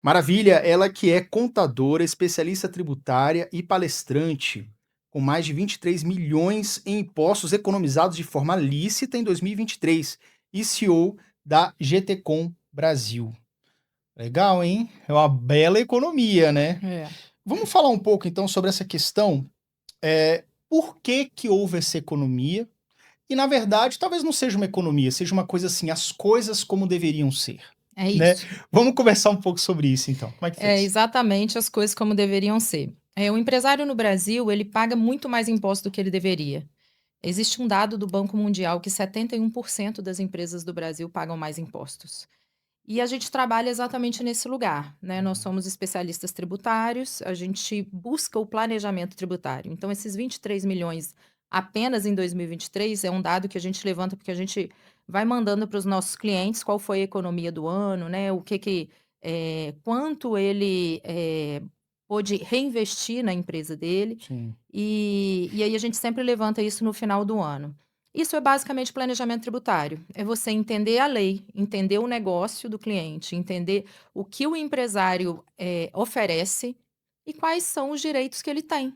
Maravilha, ela que é contadora, especialista tributária e palestrante, com mais de 23 milhões em impostos economizados de forma lícita em 2023 e CEO da GTCom Brasil. Legal, hein? É uma bela economia, né? É. Vamos falar um pouco então sobre essa questão. Por que que houve essa economia? E na verdade, talvez não seja uma economia, seja uma coisa assim, as coisas como deveriam ser, É né? isso. Vamos conversar um pouco sobre isso então. Como é que É fez? exatamente as coisas como deveriam ser. O empresário no Brasil, ele paga muito mais imposto do que ele deveria. Existe um dado do Banco Mundial que 71% das empresas do Brasil pagam mais impostos. E a gente trabalha exatamente nesse lugar, né? Nós Uhum. somos especialistas tributários, a gente busca o planejamento tributário. Então, esses 23 milhões apenas em 2023 é um dado que a gente levanta porque a gente vai mandando para os nossos clientes qual foi a economia do ano, né? Quanto ele pôde reinvestir na empresa dele. Sim. E aí a gente sempre levanta isso no final do ano. Isso é basicamente planejamento tributário. É você entender a lei, entender o negócio do cliente, entender o que o empresário oferece e quais são os direitos que ele tem.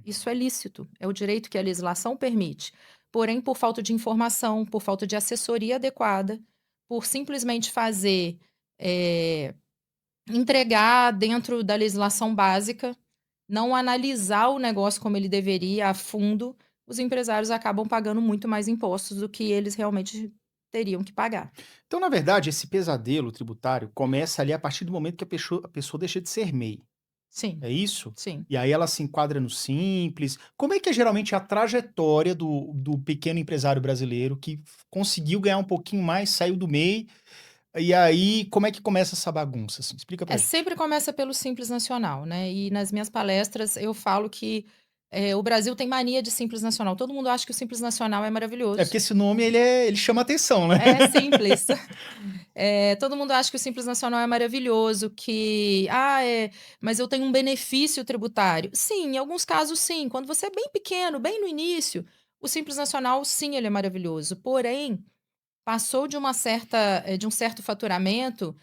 Isso Uhum. é lícito, é o direito que a legislação permite. Porém, por falta de informação, por falta de assessoria adequada, por simplesmente fazer, eh, entregar dentro da legislação básica, não analisar o negócio como ele deveria a fundo, os empresários acabam pagando muito mais impostos do que eles realmente teriam que pagar. Então, na verdade, esse pesadelo tributário começa ali a partir do momento que a pessoa deixa de ser MEI, Sim, é isso? sim. E aí ela se enquadra no Simples. Como é que é geralmente a trajetória do pequeno empresário brasileiro que conseguiu ganhar um pouquinho mais, saiu do MEI, e aí como é que começa essa bagunça, assim? Explica pra gente. Sempre começa pelo Simples Nacional, né, e nas minhas palestras eu falo que, o Brasil tem mania de Simples Nacional, todo mundo acha que o Simples Nacional é É maravilhoso. porque esse nome ele chama atenção, né? É simples. Todo mundo acha que o Simples Nacional é maravilhoso, mas eu tenho um benefício tributário. Sim, em alguns casos sim, quando você é bem pequeno, bem no início, o Simples Nacional sim, ele é maravilhoso, porém, passou de um certo faturamento,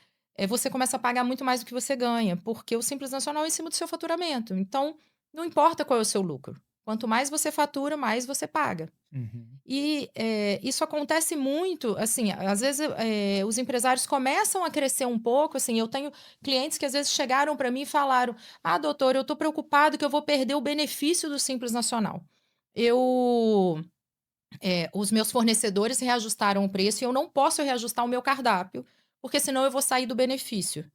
você começa a pagar muito mais do que você ganha, porque o Simples Nacional é em cima do seu faturamento, então, não importa qual é o seu lucro, quanto mais você fatura, mais você paga. Uhum. E, isso acontece muito, assim, às vezes, os empresários começam a crescer um pouco, assim, eu tenho clientes que às vezes chegaram para mim e falaram: "Ah, doutor, eu estou preocupado que eu vou perder o benefício do Simples Nacional. Eu os meus fornecedores reajustaram o preço e eu não posso reajustar o meu cardápio, porque senão eu vou sair do benefício".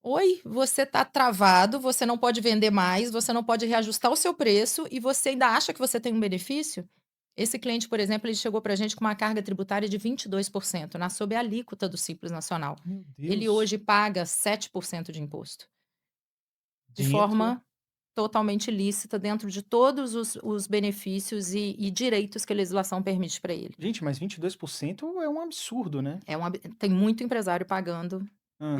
Oi, você está travado, você não pode vender mais, você não pode reajustar o seu preço e você ainda acha que você tem um benefício? Esse cliente, por exemplo, ele chegou para a gente com uma carga tributária de 22%, sob a alíquota do Simples Nacional. Meu Ele Deus. hoje paga 7% de imposto, de Dentro forma totalmente lícita, dentro de todos os benefícios e direitos que a legislação permite para ele. Gente, mas 22% é um absurdo, né? Tem muito empresário pagando Aham,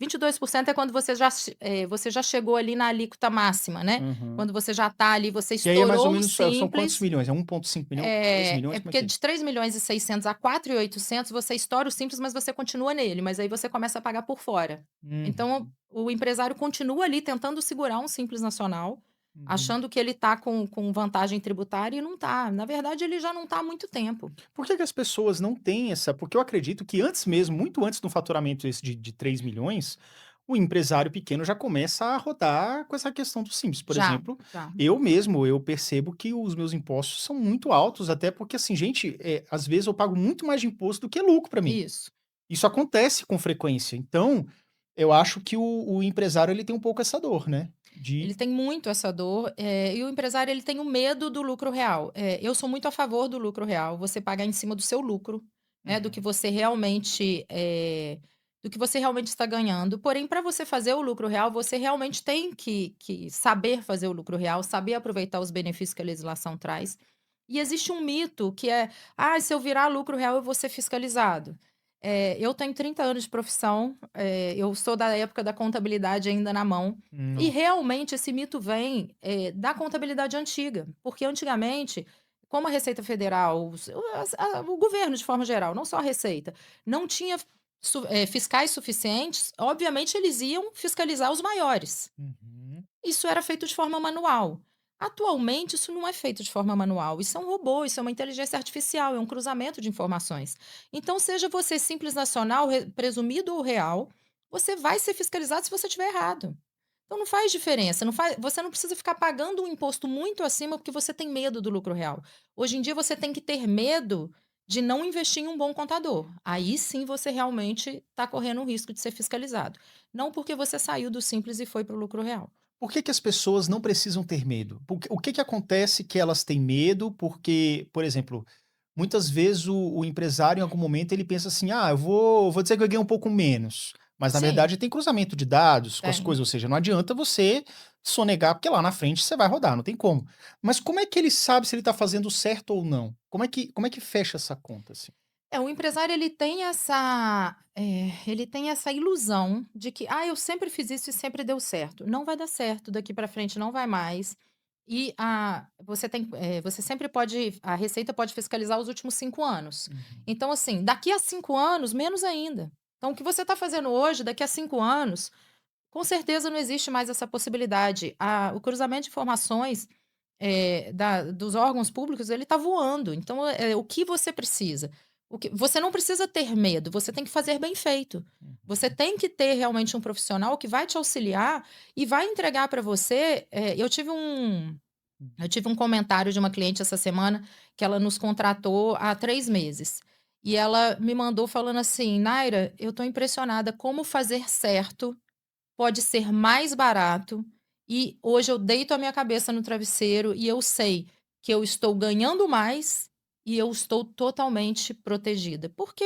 22% é quando você já chegou ali na alíquota máxima, né, aham. quando você já está ali, você Que aí é mais ou estourou o menos, são quantos simples. milhões? É 1,5 milhão? 3 É milhões? Como é porque que é? de 3.600.000 a 4.800.000 você estoura o simples, mas você continua nele, mas aí você começa a pagar por fora. Então, Uhum, o empresário continua ali tentando segurar um simples nacional, uhum. achando que ele está com vantagem tributária e não está. Na verdade, ele já não está há muito tempo. Por que que as pessoas não têm essa, porque eu acredito que antes mesmo, muito antes do faturamento esse de 3 milhões, o empresário pequeno já começa a rodar com essa questão do Simples. Por Já, exemplo, já. eu mesmo, eu percebo que os meus impostos são muito altos, até porque assim, gente, às vezes eu pago muito mais de imposto do que lucro para mim. Isso. Isso acontece com frequência. Então, eu acho que o empresário ele tem um pouco essa dor, né, de Ele tem muito essa dor, e o empresário ele tem o medo do lucro real. Eu sou muito a favor do lucro real, você pagar em cima do seu lucro, né, uhum, do que você realmente está ganhando. Porém, para você fazer o lucro real, você realmente tem que saber fazer o lucro real, saber aproveitar os benefícios que a legislação traz. E existe um mito que é: "Ah, se eu virar lucro real, eu vou ser fiscalizado". Eu tenho 30 anos de profissão, eu sou da época da contabilidade ainda na mão, e nossa. realmente esse mito vem, da contabilidade antiga, porque antigamente, como a Receita Federal, o governo de forma geral, não só a Receita, não tinha fiscais suficientes, obviamente eles iam fiscalizar os maiores. Uhum. Isso era feito de forma manual. Atualmente, isso não é feito de forma manual. Isso é um robô, isso é uma inteligência artificial, é um cruzamento de informações. Então, seja você simples nacional, presumido ou real, você vai ser fiscalizado se você estiver errado. Então, não faz diferença. Você não precisa ficar pagando um imposto muito acima porque você tem medo do lucro real. Hoje em dia, você tem que ter medo de não investir em um bom contador. Aí sim você realmente está correndo o risco de ser fiscalizado. Não porque você saiu do simples e foi para o lucro real. Por que que as pessoas não precisam ter medo? O que que acontece que elas têm medo? Porque, por exemplo, muitas vezes o empresário, em algum momento, ele pensa assim: "Ah, eu vou dizer que eu ganhei um pouco menos", mas na Sim, verdade tem cruzamento de dados com as tem. coisas, ou seja, não adianta você sonegar, porque lá na frente você vai rodar, não tem como. Mas como é que ele sabe se ele está fazendo certo ou não? Como é que fecha essa conta, assim? O empresário ele tem essa ilusão de que: "Ah, eu sempre fiz isso e sempre deu certo". Não vai dar certo, daqui para frente não vai mais. E você sempre pode a Receita pode fiscalizar os últimos 5 anos. Uhum. Então, assim, daqui a 5 anos, menos ainda. Então o que você está fazendo hoje, daqui a 5 anos, com certeza não existe mais essa possibilidade. O cruzamento de informações, dos órgãos públicos, ele está voando. Então, o que você precisa? Você não precisa ter medo, você tem que fazer bem feito. Você Uhum. tem que ter realmente um profissional que vai te auxiliar e vai entregar para você. Eu tive um comentário de uma cliente essa semana que ela nos contratou há 3 meses. E ela me mandou falando assim: "Naira, eu estou impressionada como fazer certo pode ser mais barato, e hoje eu deito a minha cabeça no travesseiro e eu sei que eu estou ganhando mais e eu estou totalmente protegida, porque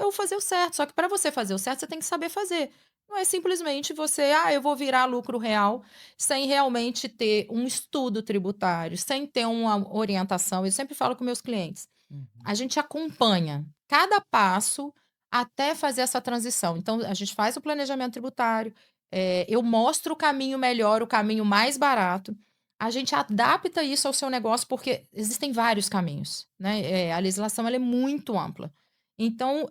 eu fazer o certo, só que para você fazer o certo, você tem que saber fazer. Não é simplesmente você: "Ah, eu vou virar lucro real", sem realmente ter um estudo tributário, sem ter uma orientação. Eu sempre falo com meus clientes: Uhum. a gente acompanha cada passo até fazer essa transição. Então, a gente faz o planejamento tributário, eu mostro o caminho melhor, o caminho mais barato. A gente adapta isso ao seu negócio, porque existem vários caminhos, né? A legislação ela é muito ampla. Então,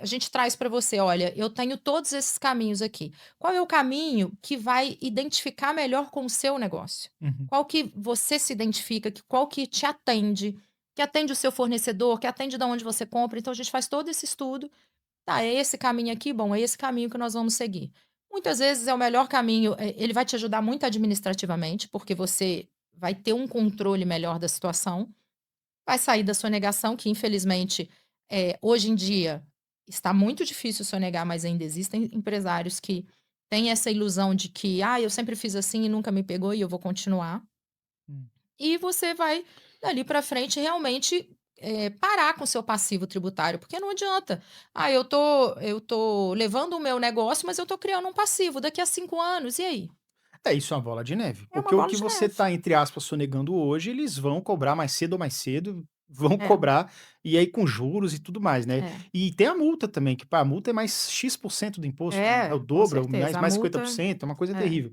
a gente traz para você: olha, eu tenho todos esses caminhos aqui. Qual é o caminho que vai identificar melhor com o seu negócio? Uhum. Qual que você se identifica, qual que te atende? Que atende o seu fornecedor, que atende da onde você compra, então a gente faz todo esse estudo. Tá, é esse caminho aqui? Bom, é esse caminho que nós vamos seguir. Muitas vezes é o melhor caminho, ele vai te ajudar muito administrativamente, porque você vai ter um controle melhor da situação, vai sair da sonegação, que infelizmente, hoje em dia está muito difícil sonegar, mas ainda existem empresários que têm essa ilusão de que: "Ah, eu sempre fiz assim e nunca me pegou e eu vou continuar". Hum. E você vai, dali para frente, realmente, parar com o seu passivo tributário, porque não adianta. "Ah, eu tô levando o meu negócio, mas eu tô criando um passivo daqui a 5 anos, e aí?". É, isso é uma bola de neve, É uma porque o bola que de você neve. está, entre aspas, sonegando hoje, eles vão cobrar mais cedo ou mais cedo, vão É, cobrar, e aí com juros e tudo mais, né. é. E tem a multa também, que pá, a multa é mais X% do imposto, é o Com dobro, é certeza. A mais multa 50%, é uma coisa é. terrível.